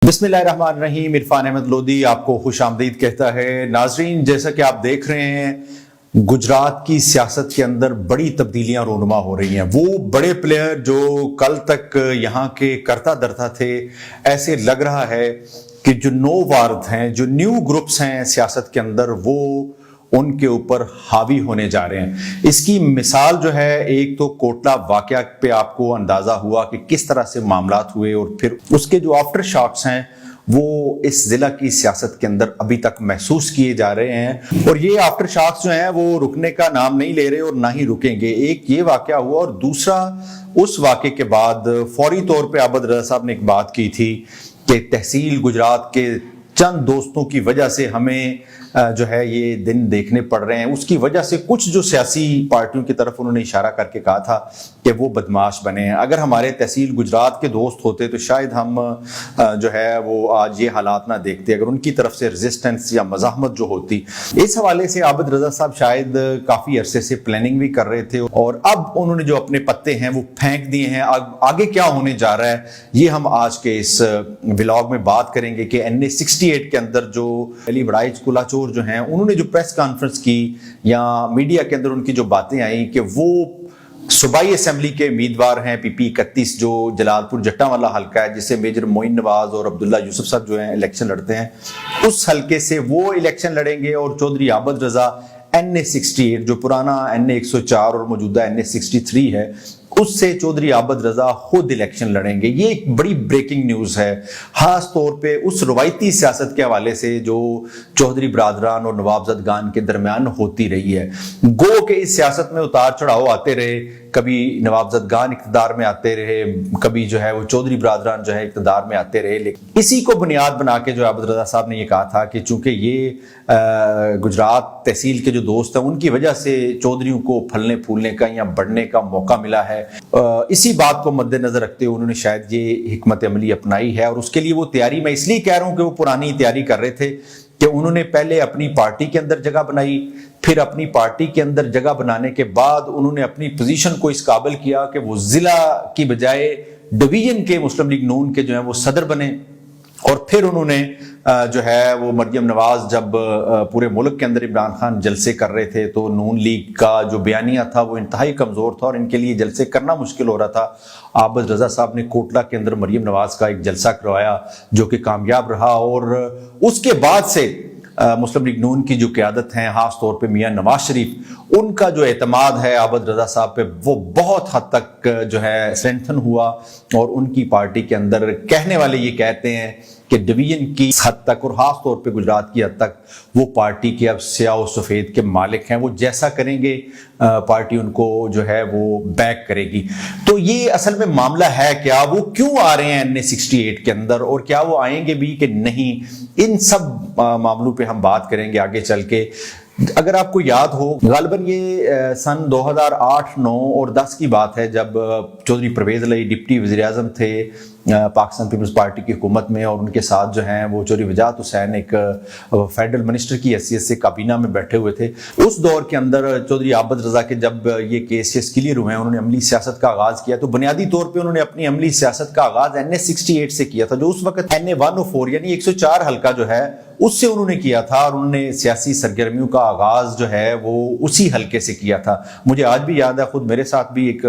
بسم اللہ الرحمن الرحیم۔ عرفان احمد لودھی آپ کو خوش آمدید کہتا ہے۔ ناظرین، جیسا کہ آپ دیکھ رہے ہیں گجرات کی سیاست کے اندر بڑی تبدیلیاں رونما ہو رہی ہیں۔ وہ بڑے پلیئر جو کل تک یہاں کے کرتا درتا تھے، ایسے لگ رہا ہے کہ جو نو وارد ہیں، جو نیو گروپس ہیں سیاست کے اندر، وہ ان کے اوپر حاوی ہونے جا رہے ہیں۔ اس کی مثال جو ہے، ایک تو کوٹلہ واقعہ پہ آپ کو اندازہ ہوا کہ کس طرح سے معاملات ہوئے، اور پھر اس کے جو آفٹر شاکس ہیں وہ اس ضلع کی سیاست کے اندر ابھی تک محسوس کیے جا رہے ہیں، اور یہ آفٹر شاکس جو ہیں وہ رکنے کا نام نہیں لے رہے اور نہ ہی رکیں گے۔ ایک یہ واقعہ ہوا، اور دوسرا اس واقعے کے بعد فوری طور پہ عابد رضا صاحب نے ایک بات کی تھی کہ تحصیل گجرات کے چند دوستوں کی وجہ سے ہمیں جو ہے یہ دن دیکھنے پڑ رہے ہیں۔ اس کی وجہ سے کچھ جو سیاسی پارٹیوں کی طرف انہوں نے اشارہ کر کے کہا تھا کہ وہ بدمعاش بنے ہیں۔ اگر ہمارے تحصیل گجرات کے دوست ہوتے تو شاید ہم جو ہے وہ آج یہ حالات نہ دیکھتے، اگر ان کی طرف سے ریزسٹنس یا مزاحمت جو ہوتی۔ اس حوالے سے عابد رضا صاحب شاید کافی عرصے سے پلاننگ بھی کر رہے تھے، اور اب انہوں نے جو اپنے پتے ہیں وہ پھینک دیے ہیں۔ آگے کیا ہونے جا رہا ہے یہ ہم آج کے اس ولاگ میں بات کریں گے کہ NA68 کے اندر جو علی وڑائچ کلا چور جو ہیں، انہوں نے جو پریس کانفرنس کی یا میڈیا کے اندر ان کی جو باتیں آئیں کہ وہ صوبائی اسمبلی کے امیدوار ہیں PP 31 جو جلال پور جٹاں والا حلقہ ہے، جس سے میجر معین نواز اور عبداللہ یوسف صاحب جو ہیں الیکشن لڑتے ہیں، اس حلقے سے وہ الیکشن لڑیں گے، اور چودھری عابد رضا NA68 جو پرانا NA104 اور موجودہ NA63 ہے، اس سے چودھری عابد رضا خود الیکشن لڑیں گے۔ یہ ایک بڑی بریکنگ نیوز ہے، خاص طور پہ اس روایتی سیاست کے حوالے سے جو چودھری برادران اور نواب زدگان کے درمیان ہوتی رہی ہے۔ گو کہ اس سیاست میں اتار چڑھاؤ آتے رہے، کبھی نواب زدگان اقتدار میں آتے رہے، کبھی جو ہے وہ چودھری برادران جو ہے اقتدار میں آتے رہے، لیکن اسی کو بنیاد بنا کے جو عابد رضا صاحب نے یہ کہا تھا کہ چونکہ یہ گجرات تحصیل کے جو دوست ہیں ان کی وجہ سے چودھریوں کو پھلنے پھولنے کا یا بڑھنے کا موقع ملا ہے، اسی بات کو مد نظر رکھتے ہوئے انہوں نے شاید یہ حکمت عملی اپنائی ہے۔ اور اس کے لیے وہ تیاری، میں اس لیے کہہ رہا ہوں کہ وہ پرانی تیاری کر رہے تھے کہ انہوں نے پہلے اپنی پارٹی کے اندر جگہ بنائی، پھر اپنی پارٹی کے اندر جگہ بنانے کے بعد انہوں نے اپنی پوزیشن کو اس قابل کیا کہ وہ ضلع کی بجائے ڈویژن کے مسلم لیگ نون کے جو ہیں وہ صدر بنے، اور پھر انہوں نے جو ہے وہ مریم نواز جب پورے ملک کے اندر عمران خان جلسے کر رہے تھے تو نون لیگ کا جو بیانیہ تھا وہ انتہائی کمزور تھا اور ان کے لیے جلسے کرنا مشکل ہو رہا تھا۔ عابد رضا صاحب نے کوٹلہ کے اندر مریم نواز کا ایک جلسہ کروایا جو کہ کامیاب رہا، اور اس کے بعد سے مسلم لیگ نون کی جو قیادت ہیں، خاص طور پہ میاں نواز شریف، ان کا جو اعتماد ہے عابد رضا صاحب پہ وہ بہت حد تک جو ہے اسٹرینتھن ہوا، اور ان کی پارٹی کے اندر کہنے والے یہ کہتے ہیں کہ ڈویژن کی حد تک اور خاص طور پہ گجرات کی حد تک وہ پارٹی کے اب سیاہ و سفید کے مالک ہیں، وہ جیسا کریں گے پارٹی ان کو جو ہے وہ بیک کرے گی۔ تو یہ اصل میں معاملہ ہے کیا، وہ کیوں آ رہے ہیں NA68 کے اندر، اور کیا وہ آئیں گے بھی کہ نہیں، ان سب معاملوں پہ ہم بات کریں گے آگے چل کے۔ اگر آپ کو یاد ہو، غالباً یہ سن 2008، 9 اور 10 کی بات ہے، جب چودھری پرویز علی ڈپٹی وزیر اعظم تھے پاکستان پیپلز پارٹی کی حکومت میں، اور ان کے ساتھ جو ہیں وہ چودھری وجاہت حسین ایک فیڈرل منسٹر کی حیثیت سے کابینہ میں بیٹھے ہوئے تھے۔ اس دور کے اندر چودھری عابد رضا کے جب یہ کیسز کلیئر ہوئے ہیں، انہوں نے عملی سیاست کا آغاز کیا، تو بنیادی طور پہ انہوں نے اپنی عملی سیاست کا آغاز NA68 سے کیا تھا، جو اس وقت NA104 یعنی 104 حلقہ جو ہے اس سے انہوں نے کیا تھا، اور انہوں نے سیاسی سرگرمیوں کا آغاز جو ہے وہ اسی حلقے سے کیا تھا۔ مجھے آج بھی یاد ہے، خود میرے ساتھ بھی ایک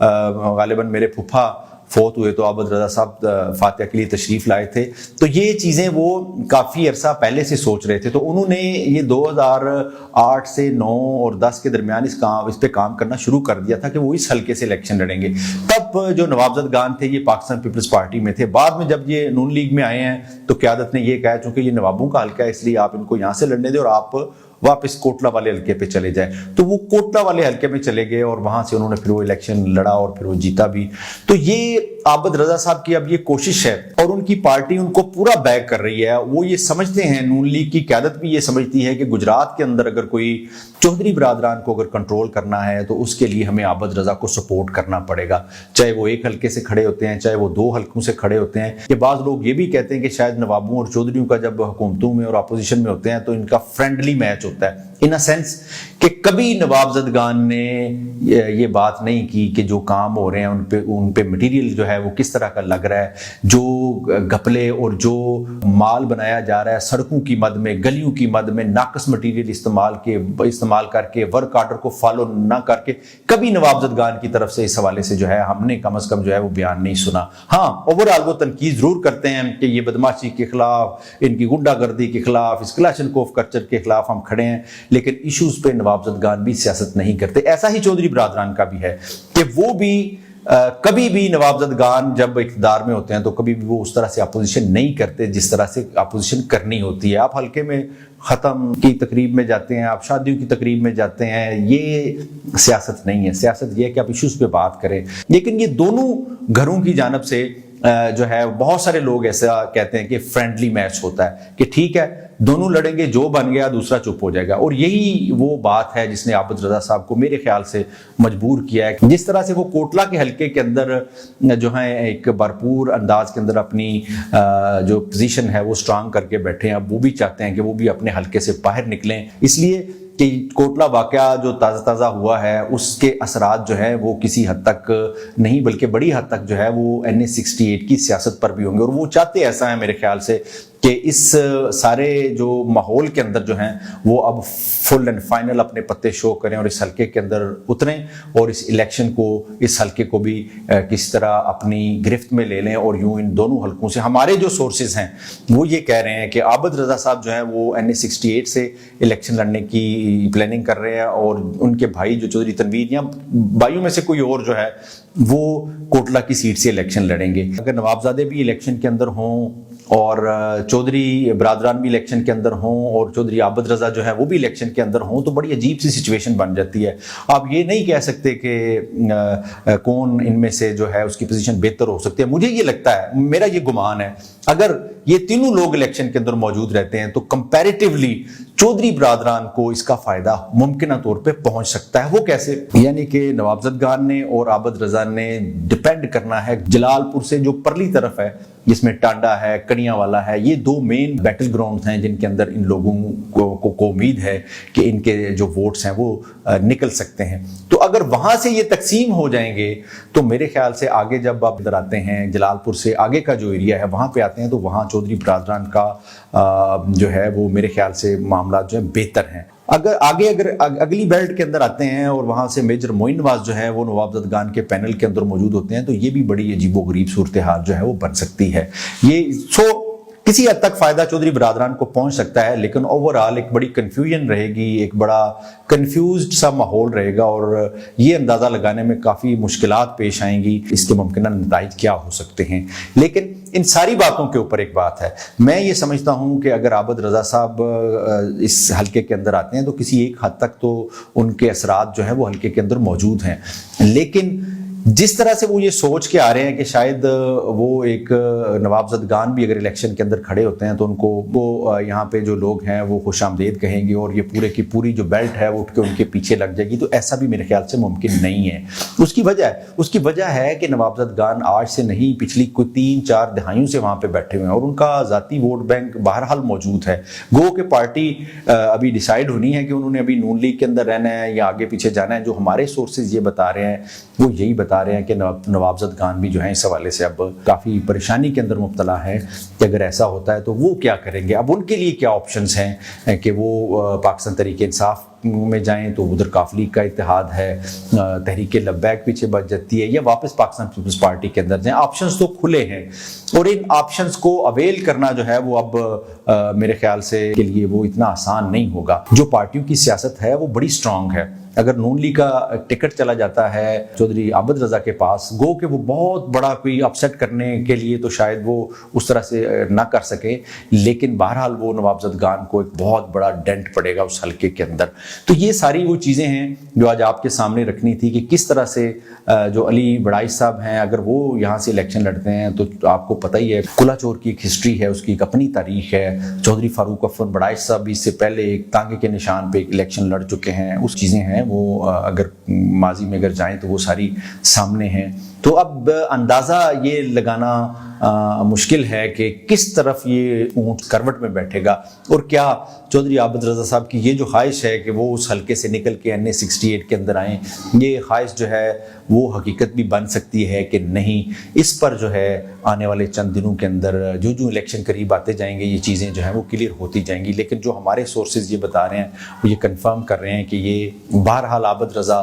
غالباً میرے پھپھا فوت ہوئے تو عابد رضا صاحب فاتحہ کے لیے تشریف لائے تھے، تو یہ چیزیں وہ کافی عرصہ پہلے سے سوچ رہے تھے، تو انہوں نے یہ 2008 سے 9 اور 10 کے درمیان اس پہ کام کرنا شروع کر دیا تھا کہ وہ اس حلقے سے الیکشن لڑیں گے۔ تب جو نواب زدگان تھے یہ پاکستان پیپلز پارٹی میں تھے، بعد میں جب یہ نون لیگ میں آئے ہیں تو قیادت نے یہ کہا چونکہ یہ نوابوں کا حلقہ ہے اس لیے آپ ان کو یہاں سے لڑنے دیں اور آپ واپس کوٹلہ والے حلقے پہ چلے جائیں، تو وہ کوٹلہ والے حلقے میں چلے گئے، اور وہاں سے انہوں نے پھر وہ الیکشن لڑا اور پھر وہ جیتا بھی۔ تو یہ عابد رضا صاحب کی اب یہ کوشش ہے، اور ان کی پارٹی ان کو پورا بیک کر رہی ہے۔ وہ یہ سمجھتے ہیں، نون لیگ کی قیادت بھی یہ سمجھتی ہے کہ گجرات کے اندر اگر کوئی چودھری برادران کو اگر کنٹرول کرنا ہے تو اس کے لیے ہمیں عابد رضا کو سپورٹ کرنا پڑے گا، چاہے وہ ایک حلقے سے کھڑے ہوتے ہیں، چاہے وہ 2 حلقوں سے کھڑے ہوتے ہیں۔ کہ بعض لوگ یہ بھی کہتے ہیں کہ شاید نوابوں اور چودھریوں کا جب حکومتوں میں اور اپوزیشن میں ہوتے ہیں تو ان کا فرینڈلی میچ ہوتا ہے، ان اے سینس کہ کبھی نوابزدگان نے یہ بات نہیں کی کہ جو کام ہو رہے ہیں ان پہ مٹیریل جو ہے وہ کس طرح کا لگ رہا ہے، جو گھپلے اور جو مال بنایا جا رہا ہے سڑکوں کی مد میں، گلیوں کی مد میں ناقص مٹیریل استعمال کر کے، ورک آرڈر کو فالو نہ کر کے، کبھی نوابزدگان کی طرف سے اس حوالے سے جو ہے ہم نے کم از کم جو ہے وہ بیان نہیں سنا۔ ہاں اوورآل وہ تنقید ضرور کرتے ہیں کہ یہ بدماشی کے خلاف، ان کی غنڈہ گردی کے خلاف، اس کلاشنکوف کلچر کے خلاف ہم کھڑے ہیں، لیکن ایشوز پہ نوابزدگان بھی سیاست نہیں کرتے۔ ایسا ہی چودھری برادران کا بھی ہے کہ وہ بھی کبھی بھی نوابزدگان جب اقتدار میں ہوتے ہیں تو کبھی بھی وہ اس طرح سے اپوزیشن نہیں کرتے جس طرح سے اپوزیشن کرنی ہوتی ہے۔ آپ حلقے میں ختم کی تقریب میں جاتے ہیں، آپ شادیوں کی تقریب میں جاتے ہیں، یہ سیاست نہیں ہے۔ سیاست یہ ہے کہ آپ ایشوز پہ بات کریں، لیکن یہ دونوں گھروں کی جانب سے جو ہے بہت سارے لوگ ایسا کہتے ہیں کہ فرینڈلی میچ ہوتا ہے کہ ٹھیک ہے دونوں لڑیں گے، جو بن گیا دوسرا چپ ہو جائے گا، اور یہی وہ بات ہے جس نے عابد رضا صاحب کو میرے خیال سے مجبور کیا ہے۔ جس طرح سے وہ کوٹلہ کے حلقے کے اندر جو ہے ایک بھرپور انداز کے اندر اپنی جو پوزیشن ہے وہ سٹرانگ کر کے بیٹھے ہیں، اب وہ بھی چاہتے ہیں کہ وہ بھی اپنے حلقے سے باہر نکلیں، اس لیے کہ کوٹلہ واقعہ جو تازہ ہوا ہے اس کے اثرات جو ہے وہ کسی حد تک نہیں بلکہ بڑی حد تک جو ہے وہ NA-68 کی سیاست پر بھی ہوں گے، اور وہ چاہتے ایسا ہے میرے خیال سے کہ اس سارے جو ماحول کے اندر جو ہیں وہ اب فل اینڈ فائنل اپنے پتے شو کریں اور اس حلقے کے اندر اتریں اور اس الیکشن کو، اس حلقے کو بھی کس طرح اپنی گرفت میں لے لیں، اور یوں ان دونوں حلقوں سے ہمارے جو سورسز ہیں وہ یہ کہہ رہے ہیں کہ عابد رضا صاحب جو ہیں وہ NA-68 سے الیکشن لڑنے کی پلاننگ کر رہے ہیں، اور ان کے بھائی جو چودھری تنویر یا بھائیوں میں سے کوئی اور جو ہے وہ کوٹلہ کی سیٹ سے الیکشن لڑیں گے۔ اگر نوابزادے بھی الیکشن کے اندر ہوں اور چودھری برادران بھی الیکشن کے اندر ہوں اور چودھری عابد رضا جو ہے وہ بھی الیکشن کے اندر ہوں تو بڑی عجیب سی سچویشن بن جاتی ہے۔ آپ یہ نہیں کہہ سکتے کہ کون ان میں سے جو ہے اس کی پوزیشن بہتر ہو سکتی ہے۔ مجھے یہ لگتا ہے، میرا یہ گمان ہے، اگر یہ تینوں لوگ الیکشن کے اندر موجود رہتے ہیں تو کمپیریٹیولی چودھری برادران کو اس کا فائدہ ممکنہ طور پہ پہنچ سکتا ہے۔ وہ کیسے؟ یعنی کہ نوابزدگان نے اور عابد رضا نے ڈیپینڈ کرنا ہے جلال پور سے جو پرلی طرف ہے جس میں ٹانڈا ہے، کنیاں والا ہے، یہ دو مین بیٹل گراؤنڈ ہیں جن کے اندر ان لوگوں کو امید ہے کہ ان کے جو ووٹس ہیں وہ نکل سکتے ہیں۔ تو اگر وہاں سے یہ تقسیم ہو جائیں گے تو میرے خیال سے آگے جب آپ ادھر آتے ہیں جلال پور سے آگے کا جو ایریا ہے وہاں پہ آتے ہیں تو وہاں چودھری برادران کا جو ہے وہ میرے خیال سے معاملات جو ہیں بہتر ہیں۔ اگر اگلی بیلٹ کے اندر آتے ہیں اور وہاں سے میجر معین نواز جو ہے وہ نوابزدگان کے پینل کے اندر موجود ہوتے ہیں تو یہ بھی بڑی عجیب و غریب صورتحال جو ہے وہ بن سکتی ہے۔ یہ کسی حد تک فائدہ چودھری برادران کو پہنچ سکتا ہے، لیکن اوورآل ایک بڑی کنفیوژن رہے گی، ایک بڑا کنفیوزڈ سا ماحول رہے گا، اور یہ اندازہ لگانے میں کافی مشکلات پیش آئیں گی اس کے ممکنہ نتائج کیا ہو سکتے ہیں۔ لیکن ان ساری باتوں کے اوپر ایک بات ہے، میں یہ سمجھتا ہوں کہ اگر عابد رضا صاحب اس حلقے کے اندر آتے ہیں تو کسی ایک حد تک تو ان کے اثرات جو ہیں وہ حلقے کے اندر موجود ہیں، لیکن جس طرح سے وہ یہ سوچ کے آ رہے ہیں کہ شاید وہ ایک نوابزدگان بھی اگر الیکشن کے اندر کھڑے ہوتے ہیں تو ان کو وہ یہاں پہ جو لوگ ہیں وہ خوش آمدید کہیں گے اور یہ پورے کی پوری جو بیلٹ ہے وہ اٹھ کے ان کے پیچھے لگ جائے گی، تو ایسا بھی میرے خیال سے ممکن نہیں ہے۔ اس کی وجہ ہے کہ نوابزدگان آج سے نہیں پچھلی کوئی 3-4 دہائیوں سے وہاں پہ بیٹھے ہوئے ہیں اور ان کا ذاتی ووٹ بینک بہرحال موجود ہے۔ گو کہ پارٹی ابھی ڈیسائیڈ ہونی ہے کہ انہوں نے ابھی نون لیگ کے اندر رہنا ہے یا آگے پیچھے جانا ہے۔ جو ہمارے سورسز یہ بتا رہے ہیں وہ یہی بتا رہے ہیں کہ نوابزدگان بھی جو ہیں اس حوالے سے اب کافی پریشانی کے اندر مبتلا ہے کہ اگر ایسا ہوتا ہے تو وہ کیا کریں گے، اب ان کے لیے کیا آپشنز ہیں کہ وہ پاکستان تحریک انصاف میں جائیں تو ادھر کاف لیگ کا اتحاد ہے، تحریک لبیک پیچھے بچ جاتی ہے، یا واپس پاکستان پیپلز پارٹی کے اندر جائیں۔ آپشنز تو کھلے ہیں اور ان آپشنز کو اویل کرنا جو ہے وہ اب میرے خیال سے کے لیے وہ اتنا آسان نہیں ہوگا۔ جو پارٹیوں کی سیاست ہے وہ بڑی سٹرانگ ہے۔ اگر نون لیگ کا ٹکٹ چلا جاتا ہے چودھری عابد رضا کے پاس، گو کہ وہ بہت بڑا کوئی اپسیٹ کرنے کے لیے تو شاید وہ اس طرح سے نہ کر سکے، لیکن بہرحال وہ نوابزدگان کو ایک بہت بڑا ڈینٹ پڑے گا اس حلقے کے اندر۔ تو یہ ساری وہ چیزیں ہیں جو آج آپ کے سامنے رکھنی تھی کہ کس طرح سے جو علی بڑائی صاحب ہیں اگر وہ یہاں سے الیکشن لڑتے ہیں تو آپ کو پتہ ہی ہے کلا چور کی ایک ہسٹری ہے، اس کی ایک اپنی تاریخ ہے۔ چودھری فاروق افروان بڑائی صاحب بھی اس سے پہلے ایک تانگے کے نشان پہ ایک الیکشن لڑ چکے ہیں، اس چیزیں ہیں وہ اگر ماضی میں اگر جائیں تو وہ ساری سامنے ہیں۔ تو اب اندازہ یہ لگانا مشکل ہے کہ کس طرف یہ اونٹ کروٹ میں بیٹھے گا، اور کیا چودھری عابد رضا صاحب کی یہ جو خواہش ہے کہ وہ اس حلقے سے نکل کے NA 68 کے اندر آئیں، یہ خواہش جو ہے وہ حقیقت بھی بن سکتی ہے کہ نہیں، اس پر جو ہے آنے والے چند دنوں کے اندر جو الیکشن قریب آتے جائیں گے یہ چیزیں جو ہیں وہ کلیئر ہوتی جائیں گی۔ لیکن جو ہمارے سورسز یہ بتا رہے ہیں وہ یہ کنفرم کر رہے ہیں کہ یہ بہرحال عابد رضا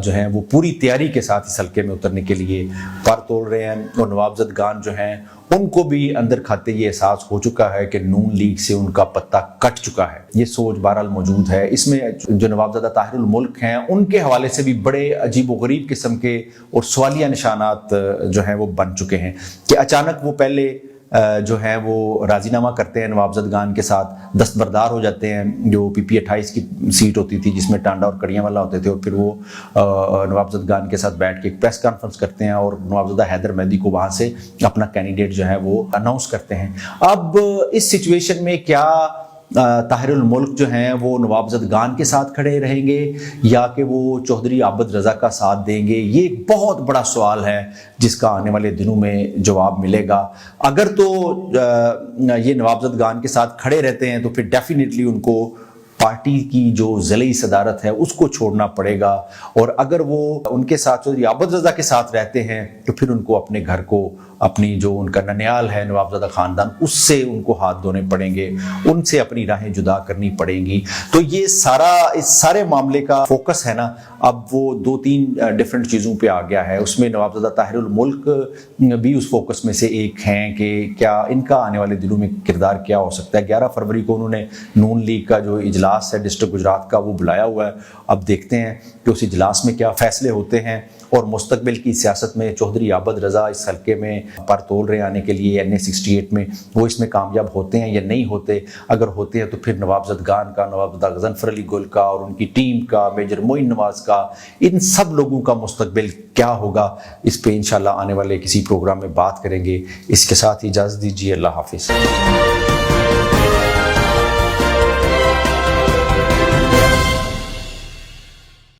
جو ہیں وہ پوری تیاری کے ساتھ اس حلقے میں اترنے کے لیے پر توڑ رہے ہیں، اور نوابزد گان جو ہیں ان کو بھی اندر کھاتے یہ احساس ہو چکا ہے کہ نون لیگ سے ان کا پتہ کٹ چکا ہے۔ یہ سوچ بہرحال موجود ہے۔ اس میں جو نوابزدہ طاہر الملک ہیں ان کے حوالے سے بھی بڑے عجیب و غریب قسم کے اور سوالیہ نشانات جو ہیں وہ بن چکے ہیں کہ اچانک وہ پہلے جو ہیں وہ راضی نامہ کرتے ہیں نوابزد گان کے ساتھ، دستبردار ہو جاتے ہیں، جو PP 28 کی سیٹ ہوتی تھی جس میں ٹانڈا اور کڑیاں والا ہوتے تھے، اور پھر وہ نوابزد گان کے ساتھ بیٹھ کے ایک پریس کانفرنس کرتے ہیں اور نوابزدہ حیدر مہدی کو وہاں سے اپنا کینڈیڈیٹ جو ہے وہ اناؤنس کرتے ہیں۔ اب اس سچویشن میں کیا طاہر الملک جو ہیں وہ نوابزد گان کے ساتھ کھڑے رہیں گے یا کہ وہ چودھری عابد رضا کا ساتھ دیں گے؟ یہ ایک بہت بڑا سوال ہے جس کا آنے والے دنوں میں جواب ملے گا۔ اگر تو یہ نوابزد گان کے ساتھ کھڑے رہتے ہیں تو پھر ڈیفینیٹلی ان کو پارٹی کی جو ضلعی صدارت ہے اس کو چھوڑنا پڑے گا، اور اگر وہ ان کے ساتھ چودھری عابد رضا کے ساتھ رہتے ہیں تو پھر ان کو اپنے گھر کو، اپنی جو ان کا ننیال ہے نوابزدہ خاندان، اس سے ان کو ہاتھ دھونے پڑیں گے، ان سے اپنی راہیں جدا کرنی پڑیں گی۔ تو یہ اس سارے معاملے کا فوکس ہے نا اب وہ 2-3 ڈیفرنٹ چیزوں پہ آ گیا ہے۔ اس میں نوابزدہ طاہر الملک بھی اس فوکس میں سے ایک ہیں کہ کیا ان کا آنے والے دنوں میں کردار کیا ہو سکتا ہے۔ 11 فروری کو انہوں نے نون لیگ کا جو اجلاس ہے ڈسٹرکٹ گجرات کا وہ بلایا ہوا ہے، اب دیکھتے ہیں کہ اس اجلاس میں کیا فیصلے ہوتے ہیں، اور مستقبل کی سیاست میں چودھری عابد رضا اس حلقے میں پر تول رہے آنے کے لیے NA 68 میں وہ اس میں کامیاب ہوتے ہیں یا نہیں ہوتے۔ اگر ہوتے ہیں تو پھر نوابزد گان کا، نوابزدہ غضنفر علی گل کا اور ان کی ٹیم کا، میجر معین نواز کا، ان سب لوگوں کا مستقبل کیا ہوگا، اس پہ انشاءاللہ آنے والے کسی پروگرام میں بات کریں گے۔ اس کے ساتھ اجازت دیجیے، اللہ حافظ۔